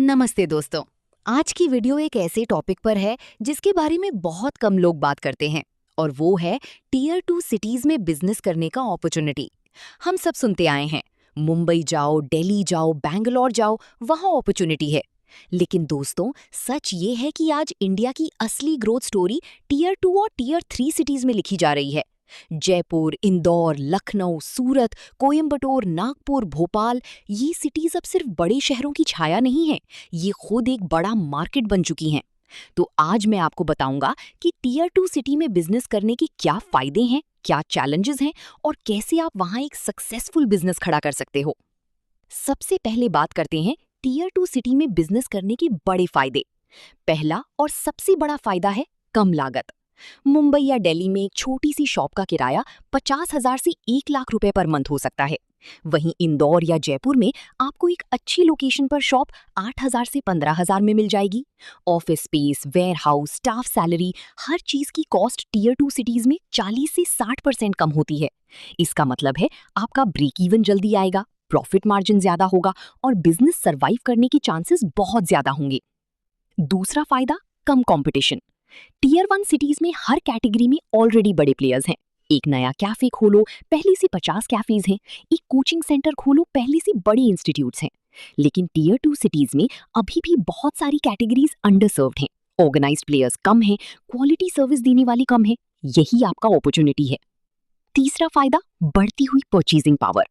नमस्ते दोस्तों। आज की वीडियो एक ऐसे टॉपिक पर है जिसके बारे में बहुत कम लोग बात करते हैं और वो है टीयर 2 सिटीज में बिजनेस करने का अपॉर्चुनिटी। हम सब सुनते आए हैं, मुंबई जाओ, दिल्ली जाओ, बैंगलोर जाओ, वहाँ अपॉर्चुनिटी है। लेकिन दोस्तों, सच ये है कि आज इंडिया की असली ग्रोथ स्टोरी टीयर 2 और टीयर 3 सिटीज में लिखी जा रही है। जयपुर, इंदौर, लखनऊ, सूरत, कोयंबटूर, नागपुर, भोपाल, ये सिटीज अब सिर्फ बड़े शहरों की छाया नहीं है, ये खुद एक बड़ा मार्केट बन चुकी हैं। तो आज मैं आपको बताऊंगा कि टीयर 2 सिटी में बिजनेस करने के क्या फायदे हैं, क्या चैलेंजेस हैं और कैसे आप वहां एक सक्सेसफुल बिजनेस खड़ा कर सकते हो। सबसे पहले बात करते हैं टीयर 2 सिटी में बिजनेस करने के बड़े फायदे। पहला और सबसे बड़ा फायदा है कम लागत। मुंबई या दिल्ली में एक छोटी सी शॉप का किराया 50,000 से 1 लाख रुपए पर मंथ हो सकता है। वहीं इंदौर या जयपुर में आपको एक अच्छी लोकेशन पर शॉप 8,000 से 15,000 में मिल जाएगी। Office space, warehouse, staff salary, हर चीज की कॉस्ट टीयर 2 सिटीज में 40 से 60% कम होती है। इसका मतलब है आपका ब्रेक इवन जल्दी आएगा, प्रॉफिट मार्जिन ज्यादा होगा और बिजनेस सरवाइव करने के चांसेस बहुत ज्यादा होंगे। दूसरा फायदा, कम कंपटीशन। टीयर 1 सिटीज में हर कैटेगरी में ऑलरेडी बड़े प्लेयर्स हैं। एक नया कैफे खोलो, पहले से 50 कैफेज हैं। एक कोचिंग सेंटर खोलो, पहले से बड़े इंस्टीट्यूट्स हैं। लेकिन टीयर 2 सिटीज में अभी भी बहुत सारी कैटेगरीज अंडरसर्व्ड हैं। ऑर्गेनाइज्ड प्लेयर्स कम हैं, क्वालिटी सर्विस देने वाली कम है। यही आपका अपॉर्चुनिटी है। तीसरा फायदा, बढ़ती हुई परचेजिंग पावर।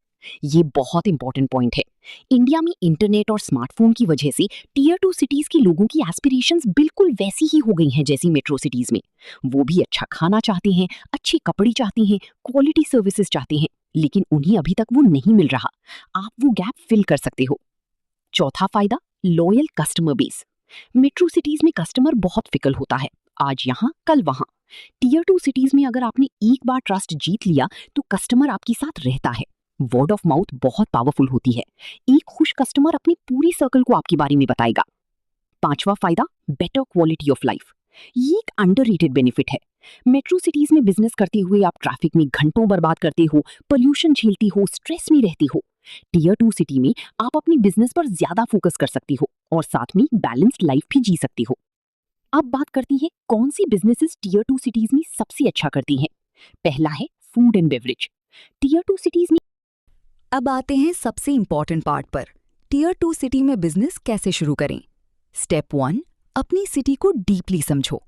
ये बहुत इंपॉर्टेंट पॉइंट है। इंडिया में इंटरनेट और स्मार्टफोन की वजह से टीयर 2 सिटीज के लोगों की एस्पिरेशंस बिल्कुल वैसी ही हो गई हैं जैसी मेट्रो सिटीज में। वो भी अच्छा खाना चाहते हैं, अच्छे कपड़े चाहते हैं, क्वालिटी सर्विसेज चाहते हैं, लेकिन उन्हें अभी तक वो नहीं मिल रहा। आप वो गैप फिल कर सकते हो। चौथा फायदा, loyal customer base. Metro cities में कस्टमर बहुत फिकल होता है, आज यहाँ कल वहां। टीयर 2 सिटीज में अगर आपने एक बार ट्रस्ट जीत लिया तो कस्टमर आपके साथ रहता है। वर्ड ऑफ माउथ बहुत पावरफुल होती है। एक खुश कस्टमर अपने पूरी सर्कल को आपके बारे में बताएगा। पांचवा फायदा, बेटर क्वालिटी ऑफ लाइफ। ये एक अंडररेटेड बेनिफिट है। मेट्रो सिटीज में बिजनेस करते हुए आप ट्रैफिक में घंटों बर्बाद करते हो, पोल्यूशन झेलती हो, स्ट्रेस में रहती हो। टीयर 2 सिटी में आप अपने बिजनेस पर ज्यादा फोकस कर सकती हो और साथ में बैलेंस्ड लाइफ भी जी सकती हो। अब बात करती है कौन सी बिजनेसेस टीयर 2 सिटीज में सबसे अच्छा करती हैं। पहला है food and beverage. Tier 2 cities में अब आते हैं सबसे इंपॉर्टेंट पार्ट पर, टीयर 2 सिटी में बिजनेस कैसे शुरू करें। स्टेप 1, अपनी सिटी को डीपली समझो।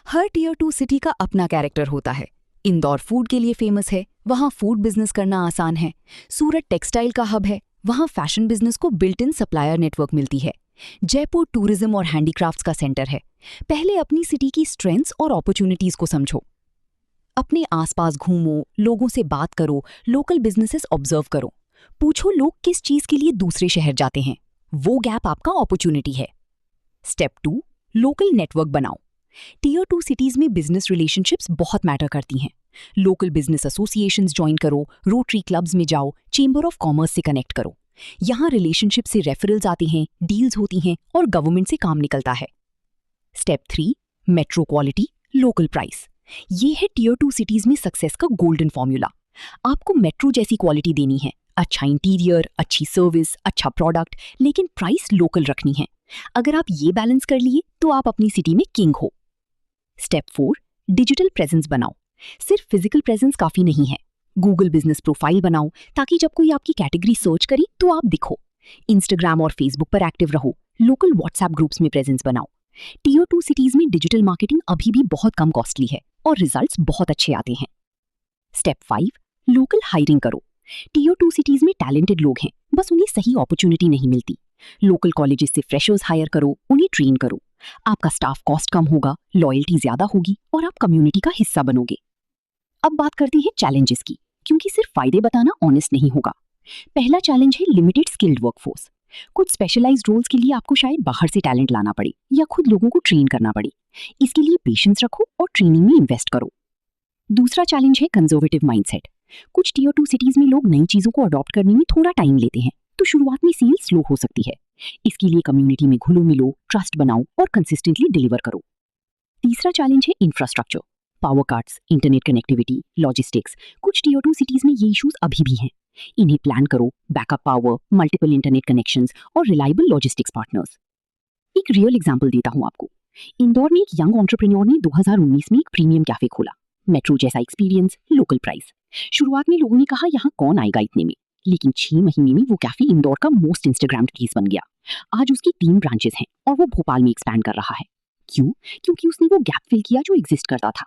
हर टीयर 2 सिटी का अपना कैरेक्टर होता है। इंदौर फूड के लिए फेमस है, वहाँ फूड बिजनेस करना आसान है। सूरत टेक्सटाइल का हब है, वहाँ फैशन बिजनेस को बिल्ट इन सप्लायर नेटवर्क मिलती है। जयपुर टूरिज्म और हैंडीक्राफ्ट्स का सेंटर है। पहले अपनी सिटी की स्ट्रेंथ्स और अपॉर्चुनिटीज को समझो। अपने आसपास घूमो, लोगों से बात करो, लोकल बिजनेसेस ऑब्जर्व करो। पूछो लोग किस चीज के लिए दूसरे शहर जाते हैं, वो गैप आपका अपॉर्चुनिटी है। स्टेप 2, लोकल नेटवर्क बनाओ। टीयर 2 सिटीज में बिजनेस रिलेशनशिप्स बहुत मैटर करती हैं। लोकल बिजनेस एसोसिएशंस ज्वाइन करो, रोटरी क्लब्स में जाओ, चेंबर ऑफ कॉमर्स से कनेक्ट करो। यहाँ रिलेशनशिप से रेफरल्स आते हैं, डील्स होती हैं और गवर्नमेंट से काम निकलता है। Step 3, metro quality, local price. ये है टीयर 2 सिटीज में सक्सेस का गोल्डन फॉर्मूला। आपको मेट्रो जैसी क्वालिटी देनी है, अच्छा इंटीरियर, अच्छी सर्विस, अच्छा प्रोडक्ट, लेकिन प्राइस लोकल रखनी है। अगर आप ये बैलेंस कर लिए तो आप अपनी सिटी में किंग हो। स्टेप 4, डिजिटल प्रेजेंस बनाओ। सिर्फ फिजिकल प्रेजेंस काफी नहीं है। गूगल बिजनेस प्रोफाइल बनाओ ताकि जब कोई आपकी कैटेगरी सर्च करे तो आप दिखो। इंस्टाग्राम और फेसबुक पर एक्टिव रहो। लोकल व्हाट्सएप ग्रुप्स में प्रेजेंस बनाओ। टीयर 2 सिटीज में डिजिटल मार्केटिंग अभी भी बहुत कम कॉस्टली है और रिजल्ट्स बहुत अच्छे आते हैं। स्टेप 5, लोकल हायरिंग करो। टीयर 2 सिटीज में टैलेंटेड लोग हैं, बस उन्हें सही अपॉर्चुनिटी नहीं मिलती। लोकल कॉलेजेस से फ्रेशर्स हायर करो, उन्हें ट्रेन करो। आपका स्टाफ कॉस्ट कम होगा, लॉयल्टी ज्यादा होगी और आप कम्युनिटी का हिस्सा बनोगे। अब बात करते हैं चैलेंजेस की, क्योंकि सिर्फ फायदे बताना ऑनेस्ट नहीं होगा। पहला चैलेंज है लिमिटेड स्किल्ड वर्कफोर्स। कुछ स्पेशलाइज्ड रोल्स के लिए आपको शायद बाहर से टैलेंट लाना पड़े या खुद लोगों को ट्रेन करना पड़े। इसके लिए पेशेंस रखो और ट्रेनिंग में इन्वेस्ट करो। दूसरा चैलेंज है कंजर्वेटिव माइंडसेट। कुछ टीयर 2 सिटीज में लोग नई चीजों को अडॉप्ट करने में थोड़ा टाइम लेते हैं, तो शुरुआत में सेल्स स्लो हो सकती है। इसके लिए कम्युनिटी में घुलो मिलो, ट्रस्ट बनाओ और कंसिस्टेंटली डिलीवर करो। तीसरा चैलेंज है infrastructure. Power cuts, internet connectivity, logistics. कुछ टीयर 2 सिटीज में ये इश्यूज अभी भी हैं। इन्हें प्लान करो, backup power, multiple internet connections और रिलायबल लॉजिस्टिक्स पार्टनर्स। एक रियल एग्जांपल देता हूँ आपको। इंदौर में एक यंग एंटरप्रेन्योर ने 2019 में एक प्रीमियम कैफे खोला, मेट्रो जैसा एक्सपीरियंस, लोकल प्राइस। शुरुआत में लोगों ने कहा यहाँ कौन आएगा इतने में, लेकिन 6 महीने में वो कैफे इंदौर का मोस्ट इंस्टाग्राम्ड प्लेस बन गया। आज उसकी 3 ब्रांचेस हैं और वो भोपाल में एक्सपैंड कर रहा है। क्यों? क्योंकि उसने वो गैप फिल किया जो एग्जिस्ट करता था।